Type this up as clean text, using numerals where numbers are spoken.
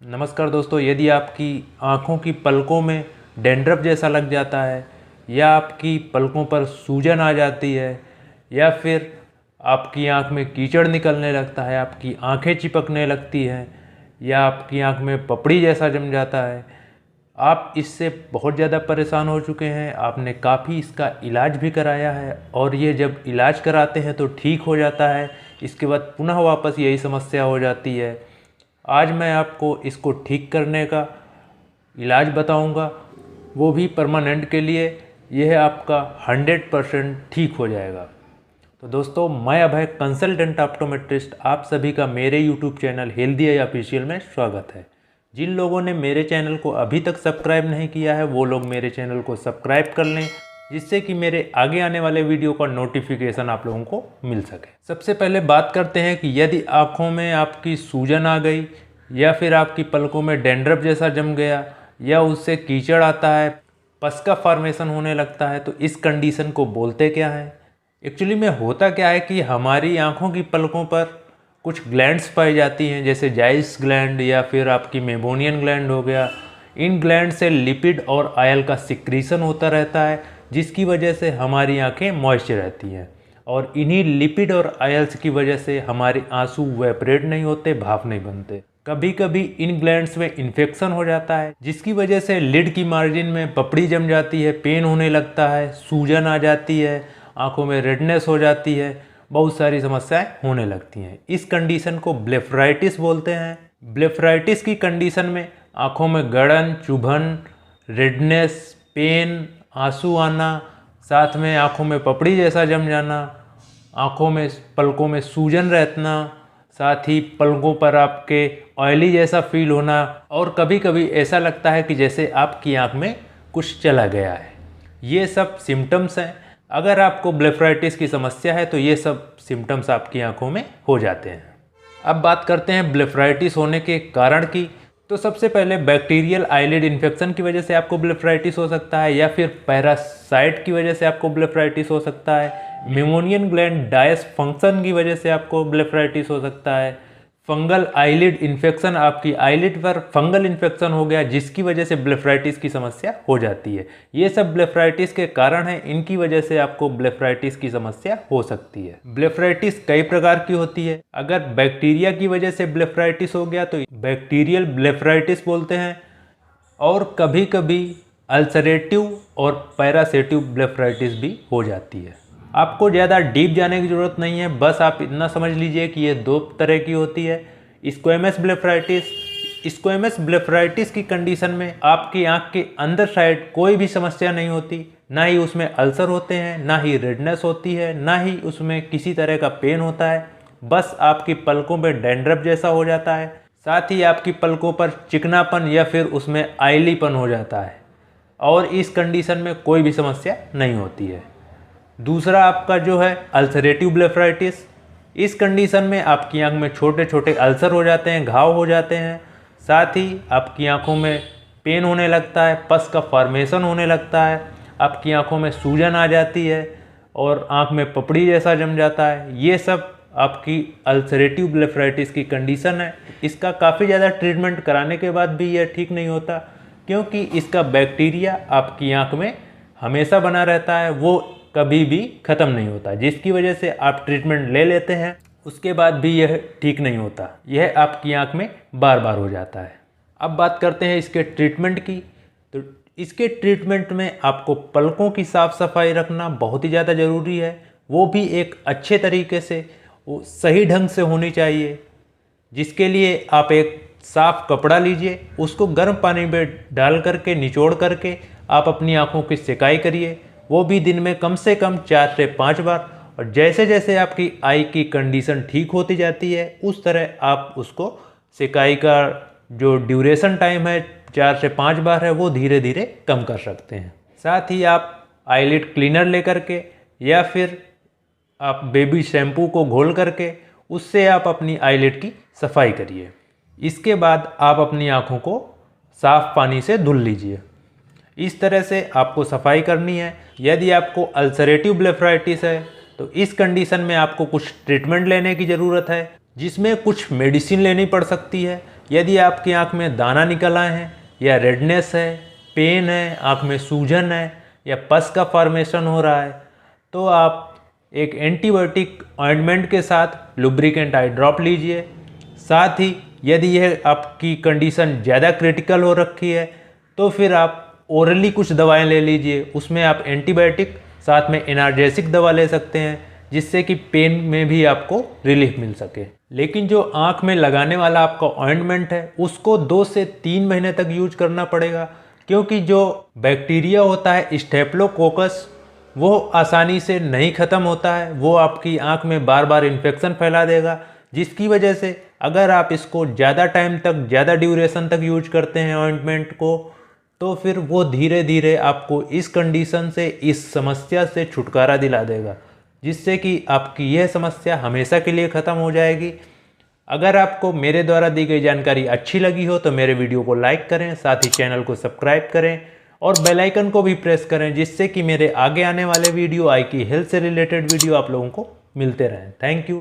नमस्कार दोस्तों, यदि आपकी आँखों की पलकों में डैंड्रफ जैसा लग जाता है या आपकी पलकों पर सूजन आ जाती है या फिर आपकी आँख में कीचड़ निकलने लगता है, आपकी आँखें चिपकने लगती हैं या आपकी आँख में पपड़ी जैसा जम जाता है, आप इससे बहुत ज़्यादा परेशान हो चुके हैं, आपने काफ़ी इसका इलाज भी कराया है और ये जब इलाज कराते हैं तो ठीक हो जाता है, इसके बाद पुनः वापस यही समस्या हो जाती है। आज मैं आपको इसको ठीक करने का इलाज बताऊंगा, वो भी परमानेंट के लिए। यह आपका 100% ठीक हो जाएगा। तो दोस्तों, मैं अभय कंसल्टेंट ऑप्टोमेट्रिस्ट आप सभी का मेरे YouTube channel healthy I official में स्वागत है। जिन लोगों ने मेरे चैनल को अभी तक सब्सक्राइब नहीं किया है वो लोग मेरे चैनल को सब्सक्राइब कर लें, जिससे कि मेरे आगे आने वाले वीडियो का नोटिफिकेशन आप लोगों को मिल सके। सबसे पहले बात करते हैं कि यदि आँखों में आपकी सूजन आ गई या फिर आपकी पलकों में डैंड्रफ जैसा जम गया या उससे कीचड़ आता है, पस का फॉर्मेशन होने लगता है, तो इस कंडीशन को बोलते क्या है। एक्चुअली में होता क्या है कि हमारी आँखों की पलकों पर कुछ ग्लैंड्स पाई जाती हैं, जैसे जाइस ग्लैंड या फिर आपकी मेबोनियन ग्लैंड हो गया। इन ग्लैंड से लिपिड और आयल का सिक्रीशन होता रहता है, जिसकी वजह से हमारी आंखें मॉइस्चर रहती हैं और इन्हीं लिपिड और आयल्स की वजह से हमारे आंसू वेपरेट नहीं होते, भाप नहीं बनते। कभी कभी इन ग्लैंड्स में इन्फेक्शन हो जाता है, जिसकी वजह से लिड की मार्जिन में पपड़ी जम जाती है, पेन होने लगता है, सूजन आ जाती है, आंखों में रेडनेस हो जाती है, बहुत सारी समस्याएं होने लगती हैं। इस कंडीशन को ब्लेफराइटिस बोलते हैं। ब्लेफराइटिस की कंडीशन में आंखों में गड़न, चुभन, रेडनेस, पेन, आंसू आना, साथ में आंखों में पपड़ी जैसा जम जाना, आंखों में पलकों में सूजन रहना, साथ ही पलकों पर आपके ऑयली जैसा फील होना और कभी कभी ऐसा लगता है कि जैसे आपकी आंख में कुछ चला गया है। ये सब सिम्टम्स हैं। अगर आपको ब्लेफराइटिस की समस्या है तो ये सब सिम्टम्स आपकी आंखों में हो जाते हैं। अब बात करते हैं ब्लेफराइटिस होने के कारण की। तो सबसे पहले बैक्टीरियल आईलिड इन्फेक्शन की वजह से आपको ब्लेफराइटिस हो सकता है या फिर पैरासाइट की वजह से आपको ब्लेफराइटिस हो सकता है। मेमोनियन ग्लैंड डायस फंक्शन की वजह से आपको ब्लेफराइटिस हो सकता है। फंगल आईलिड इन्फेक्शन, आपकी आईलिड पर फंगल इन्फेक्शन हो गया जिसकी वजह से ब्लेफराइटिस की समस्या हो जाती है। ये सब ब्लेफराइटिस के कारण हैं, इनकी वजह से आपको ब्लेफराइटिस की समस्या हो सकती है। ब्लेफराइटिस कई प्रकार की होती है। अगर बैक्टीरिया की वजह से ब्लेफराइटिस हो गया तो बैक्टीरियल ब्लेफराइटिस बोलते हैं, और कभी कभी अल्सरेटिव और पैरासेटिव ब्लेफराइटिस भी हो जाती है। आपको ज़्यादा डीप जाने की ज़रूरत नहीं है, बस आप इतना समझ लीजिए कि ये दो तरह की होती है। Squamous blepharitis. स्क्वेमस ब्लेफराइटिस की कंडीशन में आपकी आंख के अंदर साइड कोई भी समस्या नहीं होती, ना ही उसमें अल्सर होते हैं, ना ही रेडनेस होती है, ना ही उसमें किसी तरह का पेन होता है। बस आपकी पलकों में डैंड्रफ जैसा हो जाता है, साथ ही आपकी पलकों पर चिकनापन या फिर उसमें आयलीपन हो जाता है, और इस कंडीशन में कोई भी समस्या नहीं होती है। दूसरा आपका जो है अल्सरेटिव ब्लेफराइटिस। इस कंडीशन में आपकी आंख में छोटे छोटे अल्सर हो जाते हैं, घाव हो जाते हैं, साथ ही आपकी आंखों में पेन होने लगता है, पस का फॉर्मेशन होने लगता है, आपकी आंखों में सूजन आ जाती है और आंख में पपड़ी जैसा जम जाता है। ये सब आपकी अल्सरेटिव ब्लेफराइटिस की कंडीशन है। इसका काफ़ी ज़्यादा ट्रीटमेंट कराने के बाद भी यह ठीक नहीं होता, क्योंकि इसका बैक्टीरिया आपकी आंख में हमेशा बना रहता है, वो कभी भी ख़त्म नहीं होता, जिसकी वजह से आप ट्रीटमेंट ले लेते हैं, उसके बाद भी यह ठीक नहीं होता, यह आपकी आंख में बार बार हो जाता है। अब बात करते हैं इसके ट्रीटमेंट की। तो इसके ट्रीटमेंट में आपको पलकों की साफ़ सफाई रखना बहुत ही ज़्यादा ज़रूरी है, वो भी एक अच्छे तरीके से, वो सही ढंग से होनी चाहिए, जिसके लिए आप एक साफ़ कपड़ा लीजिए, उसको गर्म पानी में डाल करके निचोड़ करके आप अपनी आँखों की सिकाई करिए, वो भी दिन में कम से कम 4 से 5 बार। और जैसे जैसे आपकी आई की कंडीशन ठीक होती जाती है उस तरह आप उसको सिकाई का जो ड्यूरेशन टाइम है 4 से 5 बार है, वो धीरे धीरे कम कर सकते हैं। साथ ही आप आईलिड क्लीनर लेकर के या फिर आप बेबी शैम्पू को घोल करके उससे आप अपनी आईलिड की सफाई करिए। इसके बाद आप अपनी आँखों को साफ़ पानी से धुल लीजिए। इस तरह से आपको सफाई करनी है। यदि आपको अल्सरेटिव ब्लेफराइटिस है तो इस कंडीशन में आपको कुछ ट्रीटमेंट लेने की ज़रूरत है, जिसमें कुछ मेडिसिन लेनी पड़ सकती है, यदि आपकी आँख में दाना निकल आए हैं या रेडनेस है, पेन है, आँख में सूजन है या पस का फॉर्मेशन हो रहा है, तो आप एक एंटीबायोटिक ऑइंटमेंट के साथ लुब्रिकेंट आई ड्रॉप लीजिए। साथ ही यदि यह आपकी कंडीशन ज़्यादा क्रिटिकल हो रखी है तो फिर आप ओरली कुछ दवाएं ले लीजिए। उसमें आप एंटीबायोटिक साथ में एनाल्जेसिक दवा ले सकते हैं, जिससे कि पेन में भी आपको रिलीफ मिल सके। लेकिन जो आँख में लगाने वाला आपका ऑइंटमेंट है उसको 2 से 3 महीने तक यूज करना पड़ेगा, क्योंकि जो बैक्टीरिया होता है स्टेफिलोकोकस वो आसानी से नहीं ख़त्म होता है। वो आपकी आँख में बार बार इन्फेक्शन फैला देगा, जिसकी वजह से अगर आप इसको ज़्यादा टाइम तक, ज़्यादा ड्यूरेशन तक यूज करते हैं ऑइंटमेंट को, तो फिर वो धीरे धीरे आपको इस कंडीशन से, इस समस्या से छुटकारा दिला देगा, जिससे कि आपकी यह समस्या हमेशा के लिए ख़त्म हो जाएगी। अगर आपको मेरे द्वारा दी गई जानकारी अच्छी लगी हो तो मेरे वीडियो को लाइक करें, साथ ही चैनल को सब्सक्राइब करें और बेल आइकन को भी प्रेस करें, जिससे कि मेरे आगे आने वाले वीडियो, आई की हेल्थ से रिलेटेड वीडियो आप लोगों को मिलते रहें। Thank you.